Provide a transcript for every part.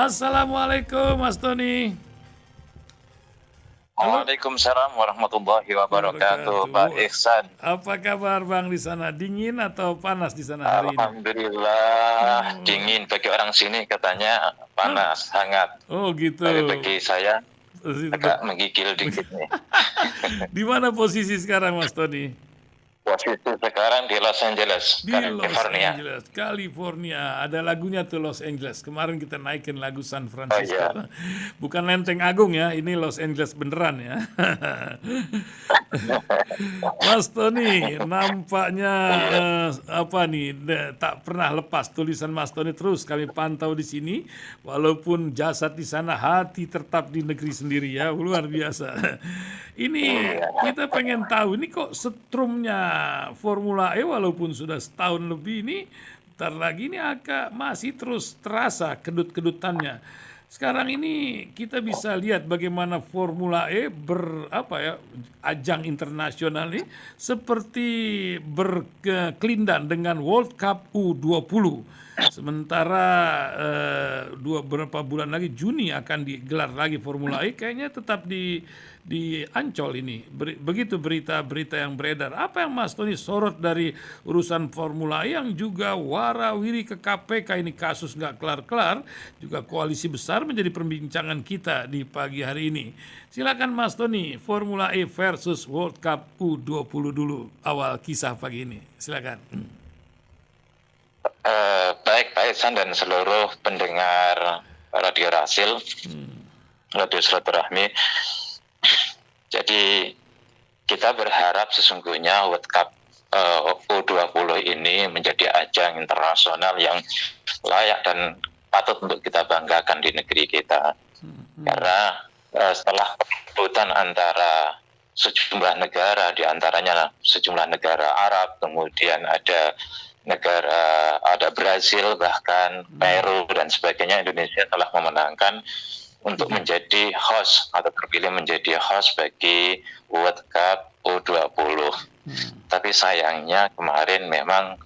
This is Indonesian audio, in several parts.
Assalamualaikum Mas Tony. Halo. Waalaikumsalam warahmatullahi wabarakatuh, Pak Wabarakatuh. Ihsan. Apa kabar Bang di sana? Dingin atau panas di sana hari ini? Alhamdulillah, Oh, dingin bagi orang sini katanya oh, panas, hangat. oh gitu. Tapi bagi saya Terus agak menggigil dikit nih. di mana posisi sekarang Mas Tony? Posisi sekarang di Los Angeles, Di Los California. Angeles, California. Ada lagunya tuh Los Angeles. Kemarin kita naikin lagu San Oh Francisco. iya, Bukan Lenteng Agung ya, ini Los Angeles beneran ya. Mas Tony, nampaknya iya. apa nih tak pernah lepas tulisan Mas Tony terus kami pantau di sini, walaupun jasad di sana, hati tetap di negeri sendiri ya, luar biasa. Ini Iya. kita pengen tahu ini kok setrumnya Formula E walaupun sudah setahun lebih ini, ntar lagi ini agak masih terus terasa kedut-kedutannya. Sekarang ini kita bisa lihat bagaimana Formula E ajang internasional ini seperti berkelindan dengan World Cup U20. Sementara beberapa bulan lagi Juni akan digelar lagi Formula E, kayaknya tetap di Ancol ini. Begitu berita-berita yang beredar. Apa yang Mas Tony sorot dari urusan Formula E yang juga warawiri ke KPK ini, kasus nggak kelar-kelar, juga koalisi besar menjadi perbincangan kita di pagi hari ini. Silakan Mas Tony, Formula E versus World Cup U20 dulu awal kisah pagi ini. Silakan. Baik Pak Ihsan dan seluruh pendengar Radio Rasil, Radio Silaturahmi. Jadi kita berharap sesungguhnya World Cup U20 ini menjadi ajang internasional yang layak dan patut untuk kita banggakan di negeri kita. Karena setelah keputusan antara sejumlah negara, diantaranya sejumlah negara Arab, kemudian ada Brazil, bahkan Peru dan sebagainya, Indonesia telah memenangkan untuk menjadi host atau terpilih menjadi host bagi World Cup U20. Tapi sayangnya kemarin memang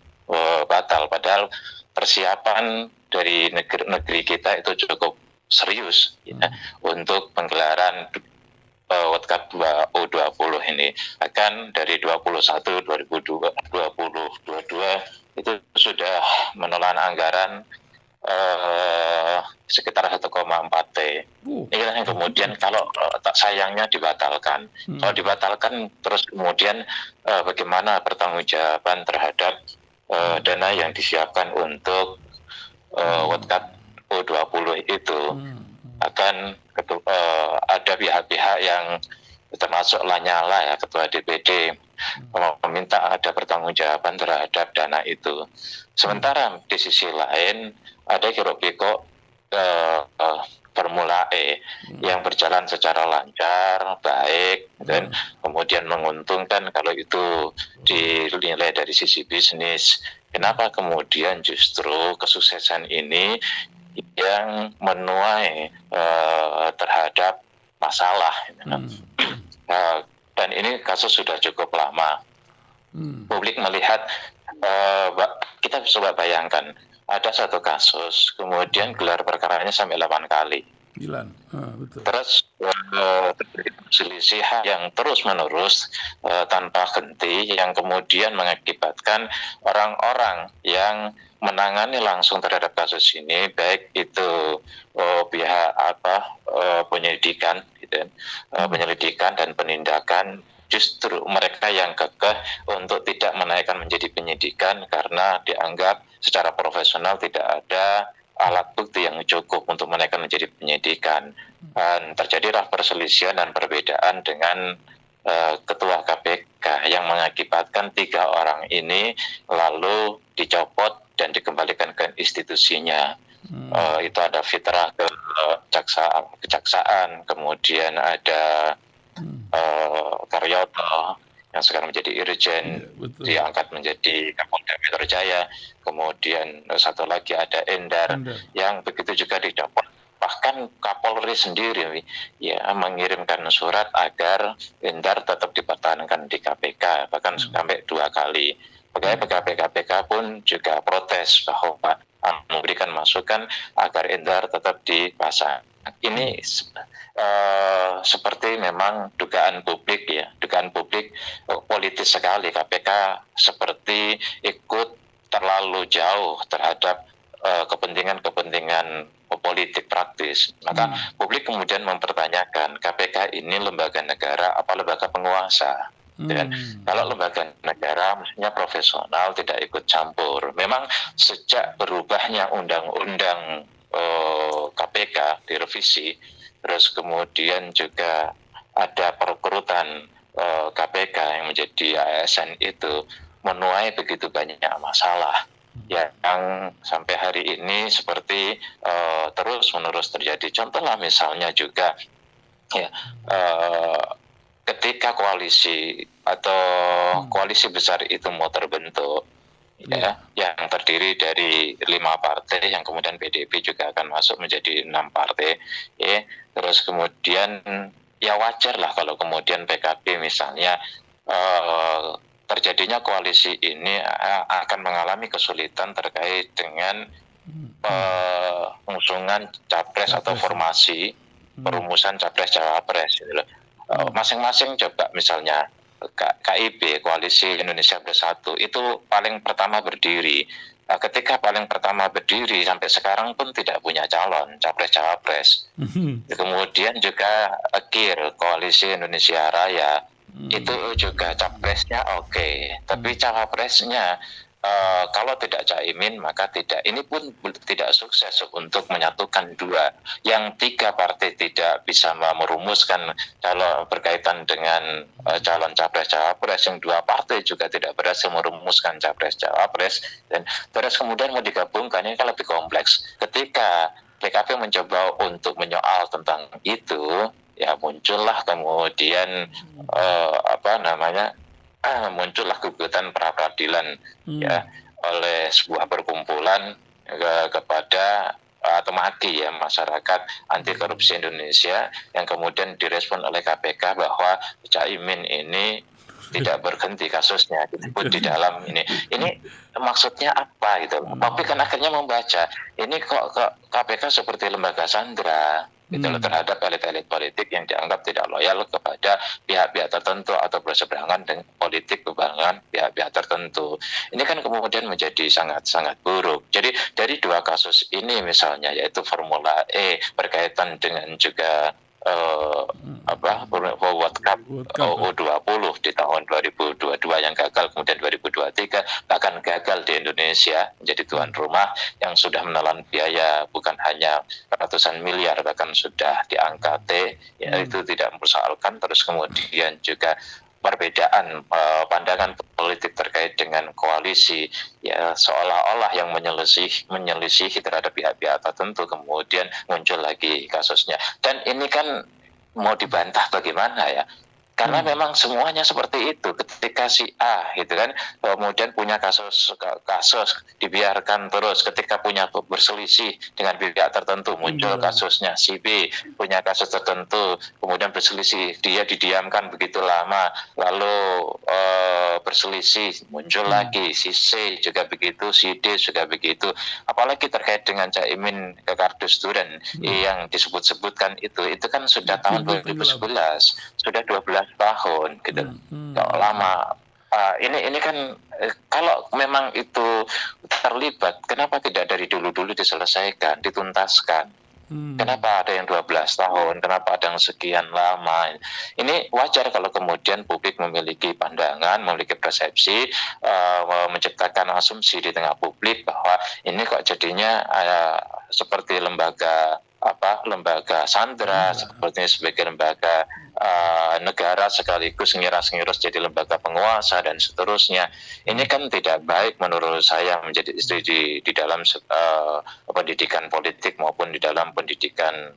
batal, padahal persiapan dari negeri kita itu cukup serius ya, untuk penggelaran World Cup U20 ini. Akan dari 21 2022 itu sudah menelan anggaran sekitar 1,4 T. Ini yang kemudian kalau tak sayangnya dibatalkan. Kalau dibatalkan terus kemudian bagaimana pertanggungjawaban terhadap dana yang disiapkan untuk World Cup U20 itu. Akan ada pihak-pihak yang termasuk Lanyala ya, Ketua DPD, meminta ada pertanggungjawaban terhadap dana itu. Sementara di sisi lain ada hiruk-pikuk Formula E yang berjalan secara lancar, baik, dan kemudian menguntungkan kalau itu dinilai dari sisi bisnis. Kenapa kemudian justru kesuksesan ini yang menuai terhadap masalah? Dan ini kasus sudah cukup lama. Publik melihat, kita coba bayangkan, ada satu kasus, kemudian gelar perkaranya sampai 8 kali. Betul. Terus perselisihan yang terus-menerus tanpa henti, yang kemudian mengakibatkan orang-orang yang menangani langsung terhadap kasus ini, baik itu pihak penyelidikan, gitu, penyelidikan dan penindakan, justru mereka yang gagah untuk tidak menaikkan menjadi penyidikan karena dianggap secara profesional tidak ada alat bukti yang cukup untuk menaikkan menjadi penyidikan. Dan terjadilah perselisihan dan perbedaan dengan Ketua KPK yang mengakibatkan 3 orang ini lalu dicopot dan dikembalikan ke institusinya. Itu ada Fitrah ke kejaksaan, kemudian ada Karyoto yang sekarang menjadi Irjen, diangkat menjadi Kapolda Metro Jaya, kemudian satu lagi ada Endar yang begitu juga dicopot. Bahkan Kapolri sendiri ya mengirimkan surat agar Endar tetap dipertahankan di KPK, bahkan sampai 2 kali. Pegawai KPK pun juga protes bahwa memberikan masukan agar Indra tetap dipasang. Ini seperti memang dugaan publik ya, dugaan publik politis sekali. KPK seperti ikut terlalu jauh terhadap kepentingan-kepentingan politik praktis. Maka publik kemudian mempertanyakan, KPK ini lembaga negara apa lembaga penguasa? Dan kalau lembaga negara mestinya profesional, tidak ikut campur. Memang sejak berubahnya undang-undang KPK direvisi, terus kemudian juga ada perekrutan KPK yang menjadi ASN itu menuai begitu banyak masalah yang sampai hari ini seperti terus-menerus terjadi. Contohlah misalnya juga ya ketika koalisi atau koalisi besar itu mau terbentuk ya, yang terdiri dari 5 partai, yang kemudian PDIP juga akan masuk menjadi 6 partai ya. Terus kemudian ya wajar lah kalau kemudian PKB misalnya terjadinya koalisi ini akan mengalami kesulitan terkait dengan pengusungan capres atau formasi perumusan capres cawapres gitu loh. Masing-masing coba misalnya KIB, Koalisi Indonesia Bersatu, itu paling pertama berdiri. Ketika paling pertama berdiri sampai sekarang pun tidak punya calon capres-cawapres. Kemudian juga KIR, Koalisi Indonesia Raya, itu juga capresnya oke, tapi cawapresnya kalau tidak Caimin maka tidak. Ini pun tidak sukses untuk menyatukan dua. Yang 3 partai tidak bisa merumuskan calon berkaitan dengan calon capres-cawapres. Yang 2 partai juga tidak berhasil merumuskan capres-cawapres. Dan terus kemudian mau digabungkan, ini kan lebih kompleks. Ketika PKB mencoba untuk menyoal tentang itu, ya muncullah kemudian muncullah gugatan pra peradilan ya oleh sebuah perkumpulan kepada atau MAKI ya, Masyarakat Anti Korupsi Indonesia, yang kemudian direspon oleh KPK bahwa Caimin ini tidak berhenti kasusnya disebut di dalam ini maksudnya apa gitu. Tapi kan akhirnya membaca ini kok KPK seperti lembaga sandera gitu loh, terhadap elit-elit politik yang dianggap tidak loyal kepada pihak-pihak tertentu atau berseberangan dengan politik kebangsaan pihak-pihak tertentu. Ini kan kemudian menjadi sangat-sangat buruk. Jadi dari 2 kasus ini misalnya, yaitu Formula E berkaitan dengan juga World Cup U20 di tahun 2022 yang gagal, kemudian 2023 bahkan gagal di Indonesia menjadi tuan rumah yang sudah menelan biaya bukan hanya ratusan miliar, bahkan sudah di angka T, ya itu tidak mempersoalkan. Terus kemudian juga perbedaan pandangan politik terkait dengan koalisi ya seolah-olah yang menyelisihi terhadap pihak-pihak tertentu, kemudian muncul lagi kasusnya. Dan ini kan mau dibantah bagaimana ya, karena memang semuanya seperti itu. Ketika si A gitu kan kemudian punya kasus dibiarkan terus, ketika punya berselisih dengan pihak tertentu muncul kasusnya. Si B punya kasus tertentu kemudian berselisih, dia didiamkan begitu lama, lalu berselisih muncul lagi. Si C juga begitu, si D juga begitu. Apalagi terkait dengan Caimin ke kardus Duren yang disebut-sebutkan itu kan sudah tahun 2011, sudah 12 tahun gitu. Lama. Ini kan kalau memang itu terlibat, kenapa tidak dari dulu-dulu diselesaikan, dituntaskan? Kenapa ada yang 12 tahun? Kenapa ada yang sekian lama? Ini wajar kalau kemudian publik memiliki pandangan, memiliki persepsi, menciptakan asumsi di tengah publik bahwa ini kok jadinya seperti lembaga sandera, sepertinya sebagai lembaga negara sekaligus ngiras-ngiras jadi lembaga penguasa dan seterusnya. Ini kan tidak baik menurut saya menjadi di dalam pendidikan politik maupun di dalam pendidikan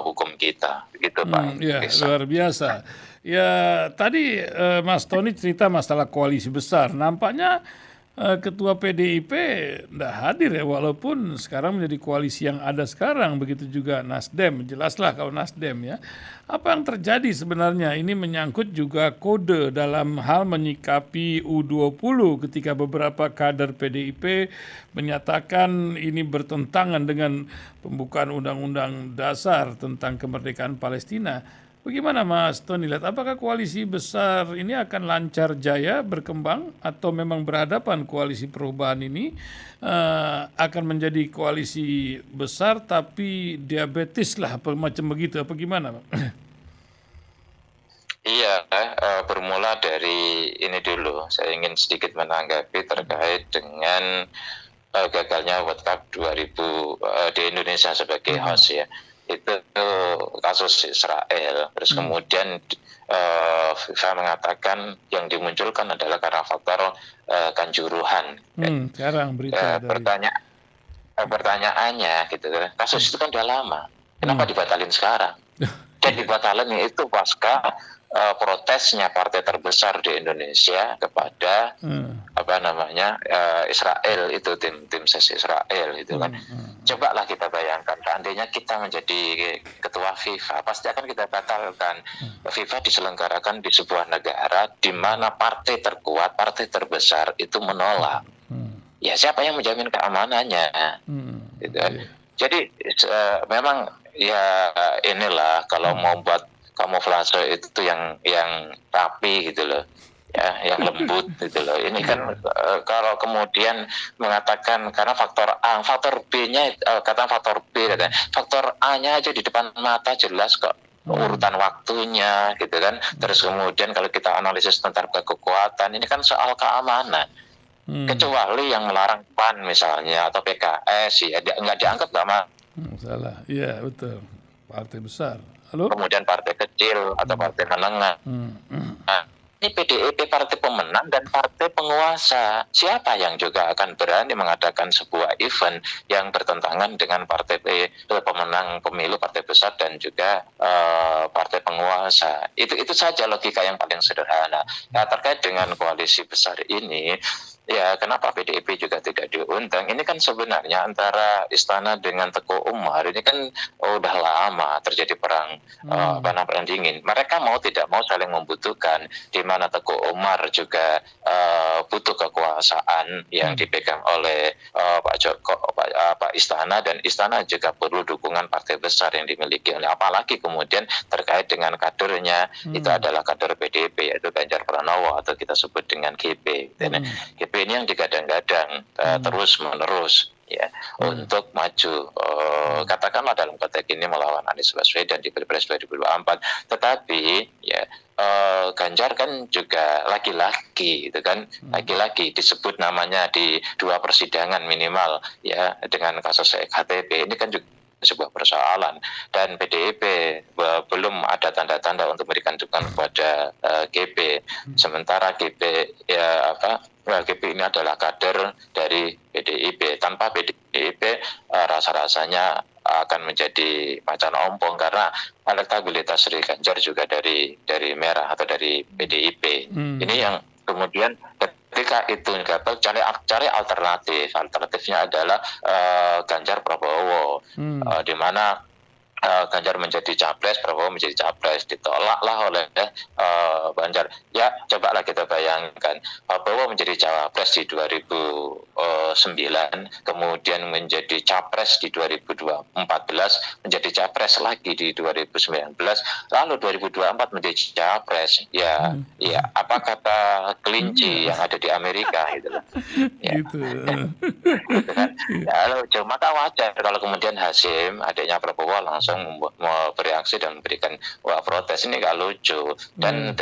hukum kita. Begitu Pak. Ya, luar biasa. Ya, tadi Mas Tony cerita masalah koalisi besar. Nampaknya Ketua PDIP tidak hadir ya, walaupun sekarang menjadi koalisi yang ada sekarang, begitu juga Nasdem, jelaslah kalau Nasdem ya. Apa yang terjadi sebenarnya? Ini menyangkut juga kode dalam hal menyikapi U20 ketika beberapa kader PDIP menyatakan ini bertentangan dengan pembukaan Undang-Undang Dasar tentang kemerdekaan Palestina. Bagaimana Mas Tony lihat, apakah koalisi besar ini akan lancar jaya berkembang atau memang berhadapan koalisi perubahan ini akan menjadi koalisi besar tapi diabetes lah apa macam begitu, apa gimana Pak? Iya, bermula dari ini dulu. Saya ingin sedikit menanggapi terkait dengan gagalnya World Cup 2000 di Indonesia sebagai host ya. Itu kasus Israel. Terus kemudian FIFA mengatakan yang dimunculkan adalah karena faktor kanjuruhan. Sekarang berita dari Pertanyaannya gitu, kasus itu kan udah lama. Kenapa dibatalin sekarang? Dan dibatalin itu pasca protesnya partai terbesar di Indonesia kepada Israel, itu tim ses Israel itu kan. Cobalah kita bayangkan, seandainya kita menjadi ketua FIFA, pasti akan kita batalkan. FIFA diselenggarakan di sebuah negara di mana partai terkuat, partai terbesar itu menolak. Ya siapa yang menjamin keamanannya? Gitu kan. Jadi memang ya inilah kalau mau buat kamuflase itu yang rapi gitu loh, ya, yang lembut gitu loh. Ini kan kalau kemudian mengatakan karena faktor A, faktor B-nya kata faktor B, katanya faktor A-nya aja di depan mata jelas kok urutan waktunya gitu kan. Terus kemudian kalau kita analisis tentang kekuatan, ini kan soal keamanan. Kecuali yang melarang PAN misalnya atau PKS ya nggak dianggap nggak salah. Iya betul, partai besar. Halo? Kemudian partai kecil atau partai menengah. Nah, ini PDIP partai pemenang dan partai penguasa. Siapa yang juga akan berani mengadakan sebuah event yang bertentangan dengan partai pemenang pemilu, partai besar dan juga partai penguasa? Itu saja logika yang paling sederhana. Nah, terkait dengan koalisi besar ini, ya kenapa PDIP juga tidak diundang? Ini kan sebenarnya antara Istana dengan Teguh Umar ini kan udah lama terjadi perang perang dingin. Mereka mau tidak mau saling membutuhkan, di mana Teguh Umar juga butuh kekuasaan yang dipegang oleh Pak Istana, dan Istana juga perlu dukungan partai besar yang dimiliki oleh, apalagi kemudian terkait dengan kadernya itu adalah kader PDIP yaitu Ganjar Pranowo atau kita sebut dengan GP. GP ini yang digadang-gadang terus menerus ya untuk maju katakanlah dalam konteks ini melawan Anies Baswedan di Pilpres 2024. Tetapi ya Ganjar kan juga laki-laki gitu kan, laki-laki disebut namanya di 2 persidangan minimal ya dengan kasus EKTP. Ini kan juga sebuah persoalan, dan PDIP belum ada tanda-tanda untuk memberikan dukungan kepada GP. Sementara GP GP ini adalah kader dari PDIP. Tanpa PDIP rasa-rasanya akan menjadi macan ompong karena elektabilitas Sri Ganjar juga dari Merah atau dari PDIP. Ini yang kemudian ketika itu gagal, cari alternatifnya adalah Ganjar Prabowo, di mana Ganjar menjadi capres, Prabowo menjadi capres, ditolaklah oleh Ganjar. Ya cobalah kita bayangkan, Prabowo menjadi capres di 2009, kemudian menjadi capres di 2014, menjadi capres lagi di 2019, lalu 2024 menjadi capres. Ya apa kata kelinci yang ada di Amerika gitu loh. Ya. Gitu kan? Ya, maka wajar kalau kemudian Hasyim, adiknya Prabowo, langsung bereaksi dan memberikan protes. Ini gak lucu, dan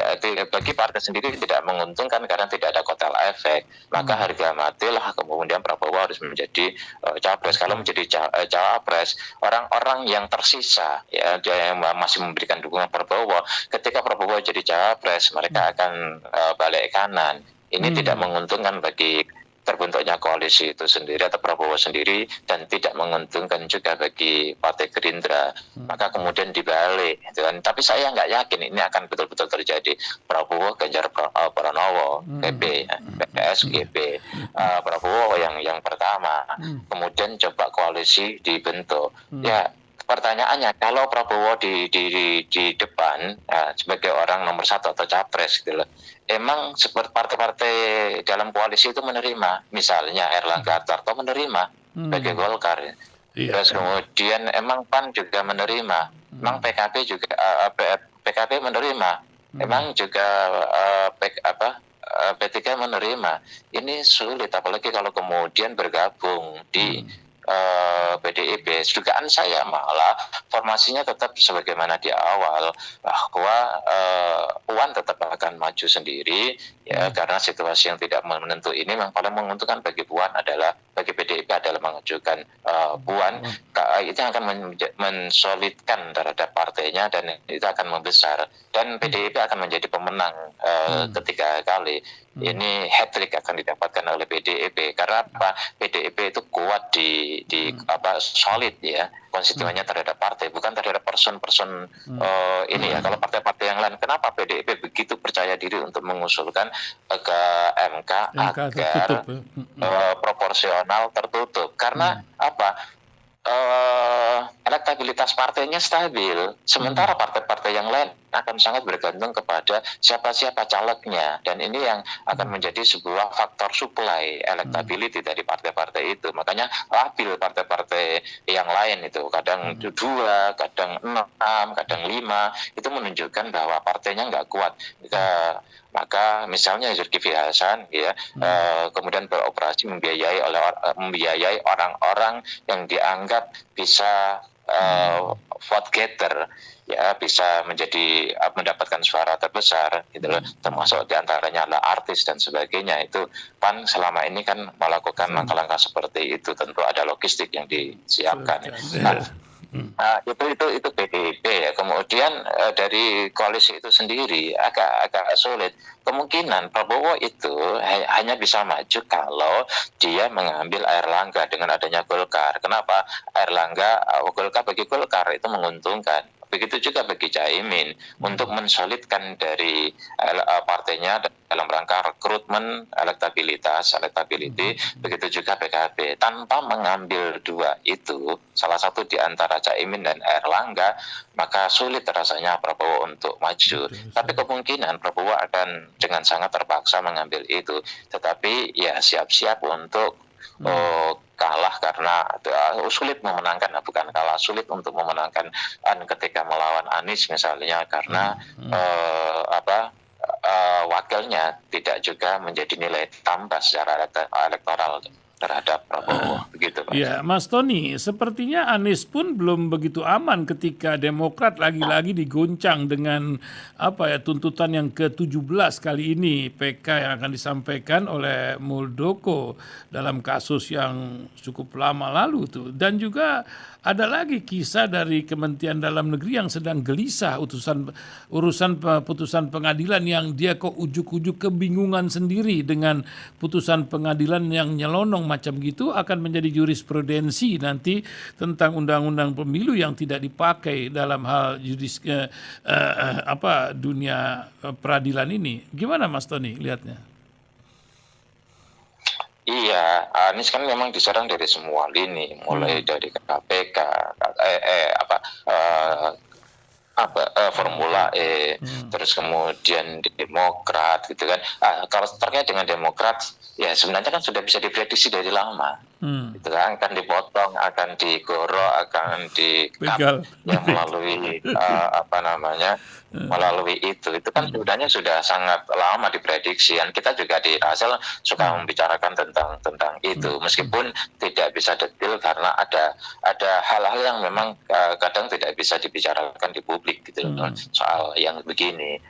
bagi partai sendiri tidak menguntungkan karena tidak ada kotel efek. Maka harga matilah kemudian Prabowo harus menjadi capres. Kalau menjadi cawapres, orang-orang yang tersisa ya yang masih memberikan dukungan Prabowo, ketika Prabowo jadi cawapres mereka akan balik kanan. Ini tidak menguntungkan bagi terbentuknya koalisi itu sendiri atau Prabowo sendiri dan tidak menguntungkan juga bagi Partai Gerindra, maka kemudian dibalik gitu kan. Tapi saya nggak yakin ini akan betul-betul terjadi. Prabowo Ganjar Pranowo PP, PPS GB, Prabowo yang pertama, kemudian coba koalisi dibentuk. Ya, pertanyaannya, kalau Prabowo di depan sebagai orang nomor satu atau capres gitu loh, emang seperti partai-partai dalam koalisi itu menerima, misalnya Erlangga Hartarto menerima sebagai Golkar, terus kemudian emang PAN juga menerima, emang PKB juga PKB menerima, emang juga P3 menerima. Ini sulit, apalagi kalau kemudian bergabung di PDIP. Dugaan saya malah formasinya tetap sebagaimana di awal, bahwa Puan tetap akan maju sendiri ya, karena situasi yang tidak menentu ini yang paling menguntungkan bagi Puan adalah, bagi PDIP adalah mengajukan Puan. Itu akan mensolidkan terhadap partainya dan itu akan membesar, dan PDIP akan menjadi pemenang ketiga kali. Ini hat-trick akan didapatkan oleh PDIP karena apa? PDIP itu kuat di solid ya konstituennya terhadap partai, bukan terhadap person-person ini ya. Kalau partai-partai yang lain, kenapa PDIP begitu percaya diri untuk mengusulkan ke MK agar proporsional tertutup? Karena apa? Elektabilitas partainya stabil, sementara partai-partai yang lain akan sangat bergantung kepada siapa-siapa calegnya, dan ini yang akan menjadi sebuah faktor supply elektability dari partai-partai itu. Makanya labil partai-partai yang lain itu, kadang 2, kadang 6, kadang 5, itu menunjukkan bahwa partainya nggak kuat. Maka misalnya Zulkifli Hasan ya, kemudian beroperasi membiayai orang-orang yang dianggap bisa vote getter ya, bisa mendapatkan suara terbesar gitu loh, termasuk diantaranya adalah artis dan sebagainya. Itu PAN selama ini kan melakukan langkah-langkah seperti itu, tentu ada logistik yang disiapkan. Itu PDIP ya. Kemudian dari koalisi itu sendiri agak sulit. Kemungkinan Prabowo itu hanya bisa maju kalau dia mengambil Airlangga dengan adanya Golkar. Kenapa? Golkar, bagi Golkar itu menguntungkan. Begitu juga bagi Caimin untuk mensolidkan dari partainya dalam rangka rekrutmen elektability. Begitu juga PKB, tanpa mengambil dua itu, salah satu di antara Caimin dan Erlangga, maka sulit rasanya Prabowo untuk maju. Tapi kemungkinan Prabowo akan dengan sangat terpaksa mengambil itu, tetapi ya siap-siap untuk kalah, karena sulit memenangkan, bukan kalah, sulit untuk memenangkan ketika melawan Anies misalnya, karena wakilnya tidak juga menjadi nilai tambah secara elektoral terhadap Prabowo, begitu Pak. Ya, Mas Tony, sepertinya Anies pun belum begitu aman ketika Demokrat lagi-lagi diguncang dengan tuntutan yang ke-17 kali ini, PK yang akan disampaikan oleh Muldoko dalam kasus yang cukup lama lalu tuh. Dan juga ada lagi kisah dari Kementerian Dalam Negeri yang sedang gelisah urusan putusan pengadilan, yang dia kok ujuk-ujuk kebingungan sendiri dengan putusan pengadilan yang nyelonong macam gitu, akan menjadi jurisprudensi nanti tentang undang-undang pemilu yang tidak dipakai dalam hal dunia peradilan ini. Gimana Mas Tony lihatnya? Iya, Anies kan memang diserang dari semua lini, mulai dari KPK, Formula E, terus kemudian Demokrat gitu kan. Kalau terkait dengan Demokrat, ya sebenarnya kan sudah bisa diprediksi dari lama. Itu kan akan dipotong, akan digorok, akan di-cut yang melalui melalui itu kan sebenarnya sudah sangat lama diprediksi. Dan kita juga di Rasel suka membicarakan tentang itu, meskipun tidak bisa detail karena ada hal-hal yang memang kadang tidak bisa dibicarakan di publik gitu soal yang begini.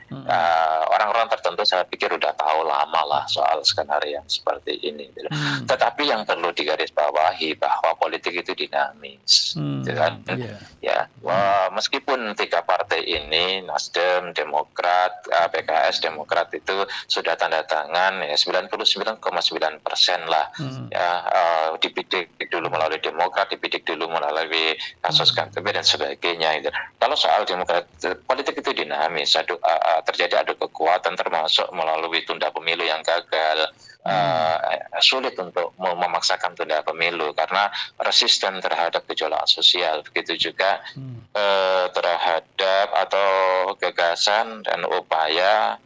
Orang-orang tertentu saya pikir udah tahu lama lah soal skenario yang seperti ini gitu. Tetapi yang perlu digarisbawahi menggarisbawahi bahwa politik itu dinamis, gitu kan? Iya. Ya, meskipun tiga partai ini, Nasdem, Demokrat, PKS, Demokrat itu sudah tanda tangan ya 99,9% lah, ya dibidik dulu melalui Demokrat, dibidik dulu melalui kasus KTP dan sebagainya. Gitu. Kalau soal Demokrat, politik itu dinamis, terjadi adu kekuatan termasuk melalui tunda pemilu yang gagal. Sulit untuk memaksakan tunda pemilu karena resisten terhadap gejolak sosial, begitu juga terhadap atau gagasan dan upaya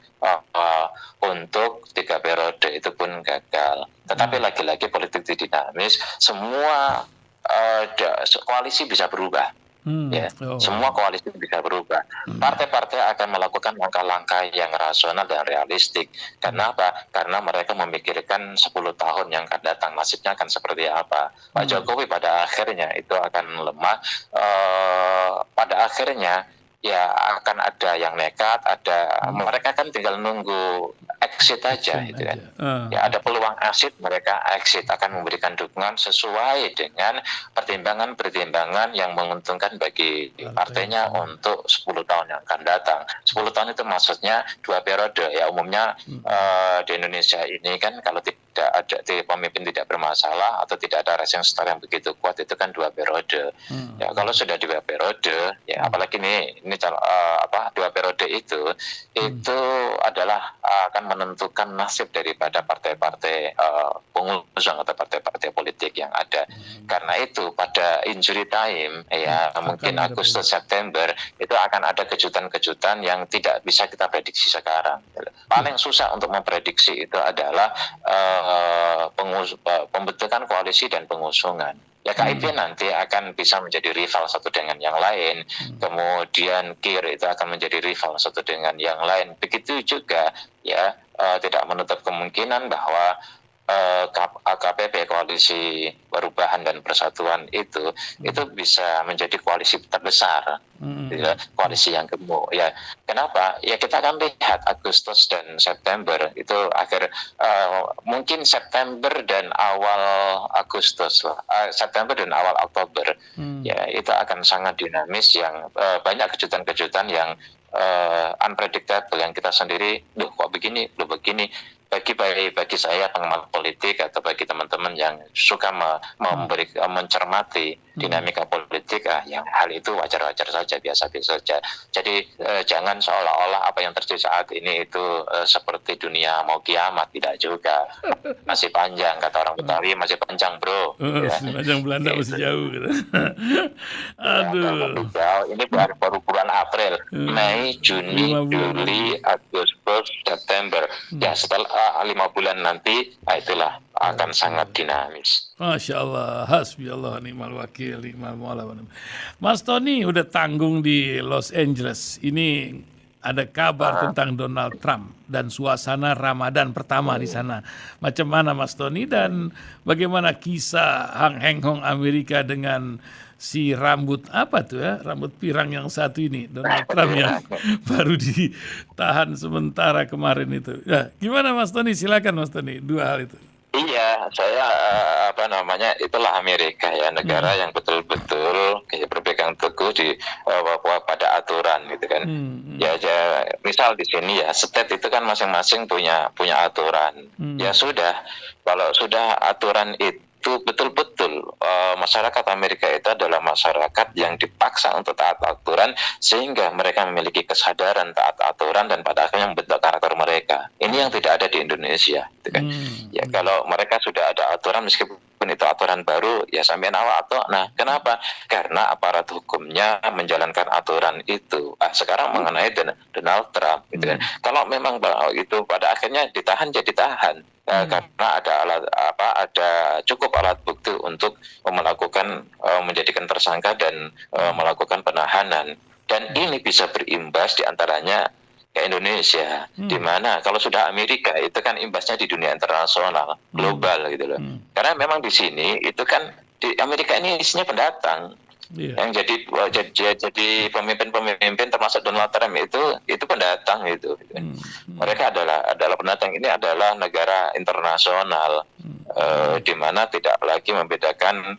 untuk 3 periode itu pun gagal. Tetapi lagi-lagi politik itu dinamis, semua koalisi bisa berubah. Ya, semua koalisi bisa berubah. Partai-partai akan melakukan langkah-langkah yang rasional dan realistik. Kenapa? Karena mereka memikirkan 10 tahun yang akan datang, nasibnya akan seperti apa. Pak Jokowi pada akhirnya itu akan lemah. Pada akhirnya ya akan ada yang nekat, mereka kan tinggal nunggu exit aja gitu kan. Ya ada peluang exit, mereka exit akan memberikan dukungan sesuai dengan pertimbangan-pertimbangan yang menguntungkan bagi partainya untuk 10 tahun yang akan datang. 10 tahun itu maksudnya 2 periode ya, umumnya di Indonesia ini kan kalau tidak ada pemimpin tidak bermasalah atau tidak ada racing star yang begitu kuat itu kan 2 periode. Ya kalau sudah 2 periode ya apalagi ini 2 periode itu adalah akan menentukan nasib daripada partai-partai pengusung atau partai-partai politik yang ada. Karena itu pada injury time ya mungkin Agustus September itu akan ada kejutan-kejutan yang tidak bisa kita prediksi sekarang. Paling susah untuk memprediksi itu adalah pembentukan koalisi dan pengusungan. Ya KIP nanti akan bisa menjadi rival satu dengan yang lain, kemudian KIR itu akan menjadi rival satu dengan yang lain. Begitu juga ya tidak menutup kemungkinan bahwa KPP, Koalisi Perubahan dan Persatuan itu bisa menjadi koalisi terbesar, ya, koalisi yang gemuk. Ya, kenapa? Ya kita akan lihat Agustus dan September itu mungkin September dan awal Agustus, September dan awal Oktober, ya itu akan sangat dinamis yang banyak kejutan-kejutan yang unpredictable yang kita sendiri, kok begini, bagi saya pengamat politik atau bagi teman-teman yang suka mencermati dinamika politik, yang hal itu wajar-wajar saja, biasa-biasa saja. Jadi jangan seolah-olah apa yang terjadi saat ini itu seperti dunia mau kiamat, tidak juga. Masih panjang, kata orang Betawi, masih panjang bro. Panjang Belanda masih jauh. Gitu. Aduh. Jauh. Ini baru bulan April, Mei, Juni, Juli, Agustus, September. Ya setelah 5 bulan nanti, itulah akan sangat dinamis. Masya Allah, hasbi Allah, ni'mal wakil, ni'mal maulah. Mas Tony udah tanggung di Los Angeles. Ini ada kabar tentang Donald Trump dan suasana Ramadan pertama di sana. Macam mana Mas Tony, dan bagaimana kisah Hang Heng Hong Amerika dengan si rambut rambut pirang yang satu ini, Donald Trump yang baru ditahan sementara kemarin itu. Ya, gimana Mas Tony? Silakan Mas Tony, 2 hal itu. Iya, saya itulah Amerika ya, negara yang betul-betul berpegang teguh pada aturan gitu kan. Ya, misal di sini ya, state itu kan masing-masing punya aturan. Ya sudah, kalau sudah aturan itu betul-betul masyarakat Amerika itu adalah masyarakat yang dipaksa untuk taat aturan, sehingga mereka memiliki kesadaran taat aturan dan pada akhirnya membentuk karakter mereka. Ini yang tidak ada di Indonesia, gitu kan? Ya kalau mereka sudah ada aturan, meskipun itu aturan baru, ya sampean awak atau. Nah, kenapa? Karena aparat hukumnya menjalankan aturan itu. Sekarang mengenai Donald Trump, gitu kan? Kalau memang itu pada akhirnya ditahan, jadi ditahan. Karena ada cukup alat bukti untuk menjadikan tersangka dan melakukan penahanan, dan ini bisa berimbas diantaranya ke Indonesia, di mana kalau sudah Amerika itu kan imbasnya di dunia internasional, global gitu loh. Karena memang di sini itu kan di Amerika ini isinya pendatang. Yang jadi pemimpin termasuk Donald Trump itu pendatang itu. Mereka adalah pendatang. Ini adalah negara internasional di mana tidak lagi membedakan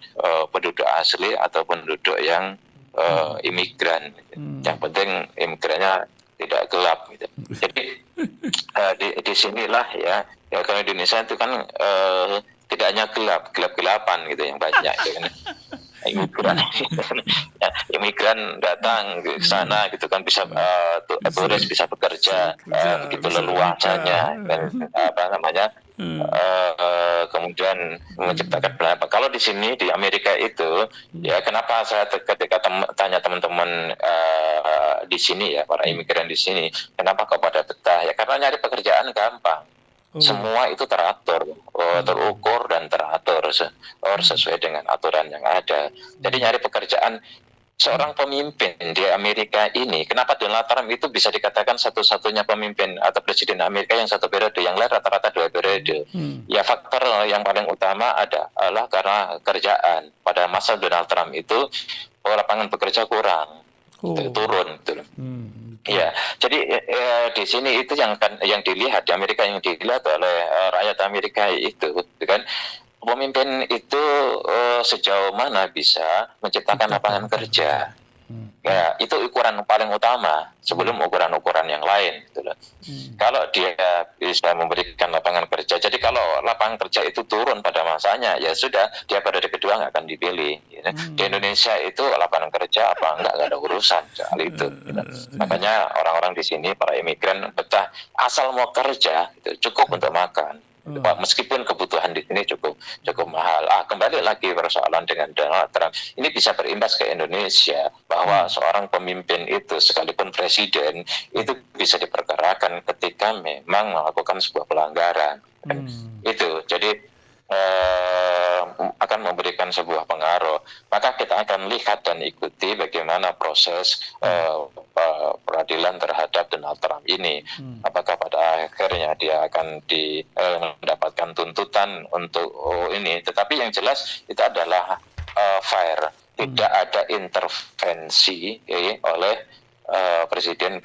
penduduk asli atau penduduk yang imigran. Yang penting imigrannya tidak gelap gitu. Jadi di sinilah ya kalau Indonesia itu kan tidak hanya gelap-gelapan gitu yang banyak gitu kan. Imigran datang ke sana gitu kan, bisa turis bisa bekerja begitu leluasanya dan apa namanya kemudian menciptakan berapa. Kalau di sini di Amerika itu ya, kenapa saya ketika tanya teman-teman di sini ya, para imigran di sini, kenapa kok pada betah ya, karena nyari pekerjaan gampang. Semua itu teratur, terukur dan teratur sesuai dengan aturan yang ada. Jadi nyari pekerjaan, seorang pemimpin di Amerika ini, kenapa Donald Trump itu bisa dikatakan satu-satunya pemimpin atau presiden Amerika yang satu periode, yang lain rata-rata 2 periode. Ya faktor yang paling utama adalah karena kerjaan. Pada masa Donald Trump itu lapangan pekerja kurang, turun gitu. Ya, jadi di sini itu yang dilihat di Amerika, yang dilihat oleh rakyat Amerika itu, kan pemimpin itu sejauh mana bisa menciptakan lapangan kerja. Ya, itu ukuran paling utama sebelum ukuran-ukuran yang lain gitu loh. Kalau dia bisa memberikan lapangan kerja, jadi kalau lapangan kerja itu turun pada masanya, ya sudah, dia periode kedua nggak akan dipilih gitu. Di Indonesia itu lapangan kerja apa enggak ada urusan soal itu gitu. Makanya orang-orang di sini, para imigran betah, asal mau kerja gitu, cukup untuk makan. Meskipun kebutuhan di sini cukup mahal. Kembali lagi persoalan dengan Donald Trump, ini bisa berimbas ke Indonesia, bahwa seorang pemimpin itu sekalipun presiden itu bisa diperkarakan ketika memang melakukan sebuah pelanggaran. Itu jadi akan memberikan sebuah pengaruh. Maka kita akan lihat dan ikuti bagaimana proses peradilan terhadap Donald Trump ini. Apakah pada akhirnya dia akan mendapatkan tuntutan untuk ini. Tetapi yang jelas itu adalah fair. Tidak ada intervensi oleh presiden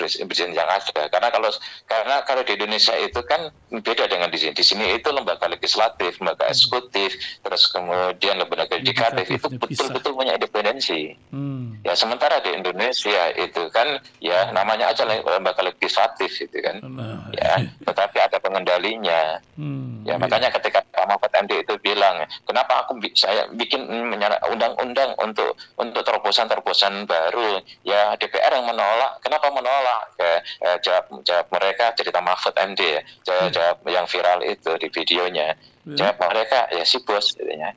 yang ada. Karena kalau di Indonesia itu kan beda dengan di sini. Di sini itu lembaga legislatif, lembaga eksekutif, terus kemudian lembaga yudikatif itu betul-betul punya independensi. Ya, sementara di Indonesia itu kan ya namanya aja lembaga legislatif itu kan. Ya, tetapi ada pengendalinya. Ya, makanya ketika Pak Mahfud MD itu bilang, kenapa saya bikin undang-undang untuk terobosan-terobosan baru, ya DPR yang menolak. Kenapa menolak? Jawab mereka, cerita Mahfud MD ya, jawab yang viral itu di videonya, jawab mereka, ya si bos katanya.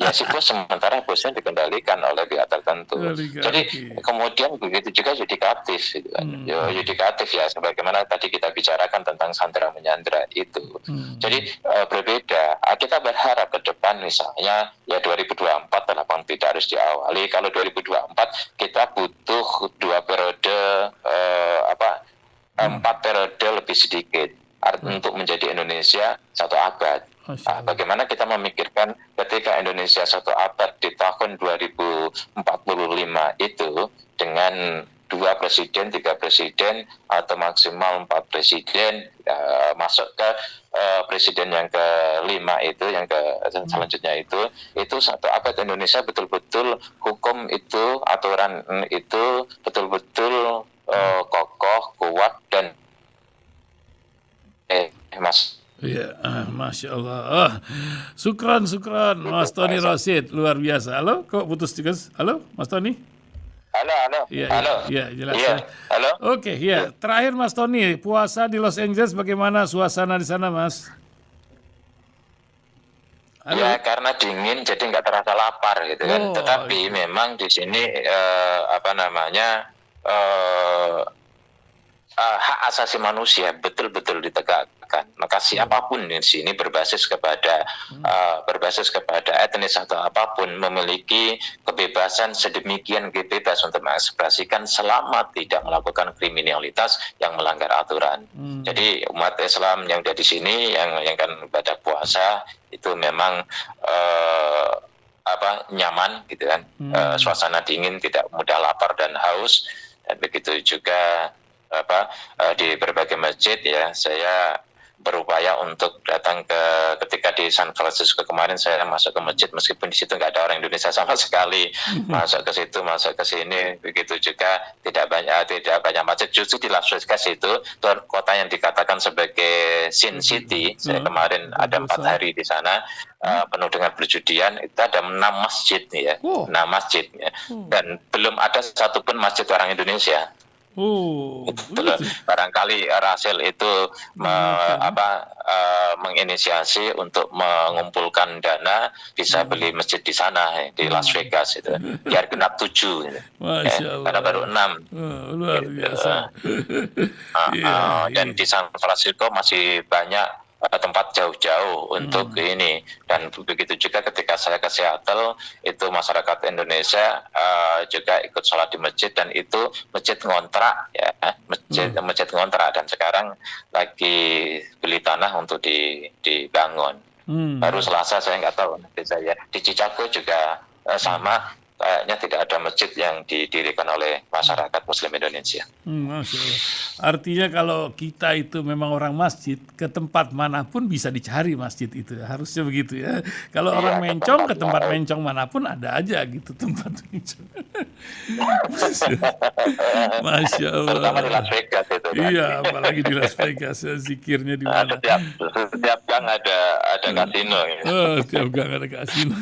Ya si bos, sementara bosnya dikendalikan oleh pihak tertentu. Jadi kemudian begitu juga yudikatif gitu kan. Yudikatif ya, sebagaimana tadi kita bicarakan tentang sandera menyandera itu. Jadi berbeda. Kita berharap ke depan misalnya ya 2024 lapangan tidak harus diawali. Kalau 2024 kita butuh 2 periode 4 periode lebih sedikit untuk menjadi Indonesia 1 abad. Bagaimana kita memikirkan ketika Indonesia 1 abad di tahun 2045 itu dengan 2 presiden, 3 presiden, atau maksimal 4 presiden, masuk ke presiden yang ke-5 itu, yang selanjutnya itu 1 abad Indonesia betul-betul hukum itu, aturan itu betul-betul kokoh, kuat, dan Mas. Ya, Masya Allah. Syukran, Mas Tony Rosid, luar biasa. Halo, kok putus juga? Halo, Mas Tony? Halo. Ya, jelas. Iya, halo. Oke, ya. Terakhir Mas Tony, puasa di Los Angeles bagaimana suasana di sana, Mas? Halo? Ya, karena dingin jadi nggak terasa lapar gitu kan. Tetapi memang di sini hak asasi manusia betul-betul ditegakkan. Maka siapapun di sini berbasis kepada etnis atau apapun memiliki kebebasan sedemikian bebas untuk mengekspresikan selama tidak melakukan kriminalitas yang melanggar aturan. Jadi umat Islam yang ada di sini yang kan ibadah puasa itu memang nyaman gitu kan. Hmm. Suasana dingin, tidak mudah lapar dan haus. Dan begitu juga di berbagai masjid ya, saya berupaya untuk datang ketika di San Francisco kemarin saya masuk ke masjid meskipun di situ nggak ada orang Indonesia sama sekali, masuk ke situ, masuk ke sini. Begitu juga tidak banyak masjid. Justru di Las Vegas itu kota yang dikatakan sebagai Sin City, saya kemarin ada 4 hari di sana, penuh dengan perjudian. Itu ada 6 masjid ya, 6 masjid ya. Dan belum ada satupun masjid orang Indonesia. Barangkali Rasel itu menginisiasi untuk mengumpulkan dana, bisa beli masjid di sana di Las Vegas itu, biar genap 7 karena baru 6. Luar biasa. Dan di San Francisco masih banyak tempat jauh-jauh untuk ini. Dan begitu juga ketika saya ke Seattle, itu masyarakat Indonesia juga ikut sholat di masjid, dan itu masjid ngontrak ya, masjid ngontrak, dan sekarang lagi beli tanah untuk dibangun. Baru Selasa, saya nggak tahu nanti saya di Chicago juga sama. Kayaknya tidak ada masjid yang didirikan oleh masyarakat Muslim Indonesia. Masya Allah. Artinya kalau kita itu memang orang masjid, ke tempat manapun bisa dicari masjid itu. Harusnya begitu ya. Kalau orang mencong, ke tempat mencong manapun ada aja gitu tempat mencong. Masya Allah. Terutama di Las Vegas itu. Iya, apalagi di Las Vegas ya, zikirnya di mana. Setiap gang ada kasino. Ya. Setiap gang ada kasino.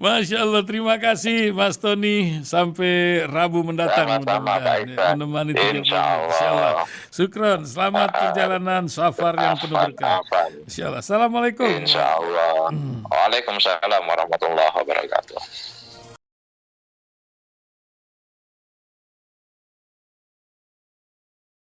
Masya Allah, terima kasih Mas Tony, sampai Rabu mendatang mudah-mudahan menemani Insya Allah. Syukron, selamat perjalanan safar yang penuh berkah. Insya Allah. Assalamualaikum. Insya Allah. Waalaikumsalam warahmatullahi wabarakatuh.